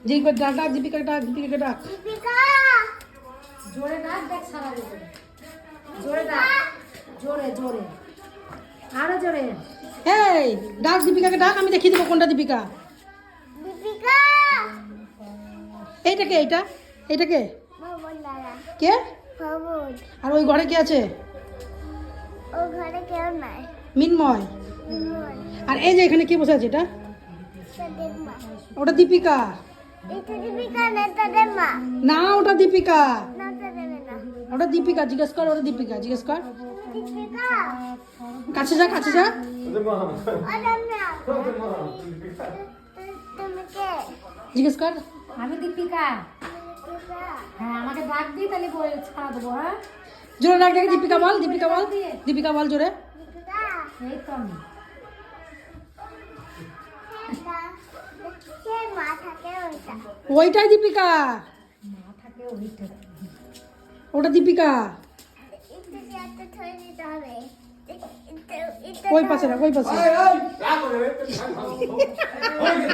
যেই করে ডাক ডাক দীপিকাকে ডাক, দীপিকাকে ডাক। দীপিকা জোরে ডাক, দেখ সারা দেবে। জোরে ডাক, জোরে জোরে, আরো জোরে। এই ডাক দীপিকাকে ডাক, আমি দেখিয়ে দেবো কোনটা দীপিকা। দীপিকা এইটা কে? এইটা কে? বাবুল দাদা কে? বাবুল আর ওই ঘরে কে আছে? ও ঘরে কেউ নাই মিনময়। মন আর এই যে এখানে কে বসে আছে? এটা তাদের মা ওটা দীপিকা এটা দীপিকা না তাদের মা না, ওটা দীপিকা, না তাদের না ওটা দীপিকা। জিজ্ঞেস কর, ওটা দীপিকা, জিজ্ঞেস কর। দীপিকা কাছে যা, কাছে যা। ওরা না তুমি কে জিজ্ঞেস কর। আমি দীপিকা। দীপিকা হ্যাঁ, আমাকে ডাক দিই, তাহলে বলে ছাড়া দেবো। হ্যাঁ, জোরে ডাক ডাক, দীপিকা বল, দীপিকা বল, দীপিকা বল জোরে। দীপিকা এই তো আমি। সে মা থাকে ওইটা ওইটাই দীপিকা, মা থাকে ওইটা। ওটা দীপিকা। একটু একটা থই দিতে হবে ওই পাশে রাখ, ওই পাশে। এই, এই, রাখো রে, তুমি খাই খাও। ওই যে,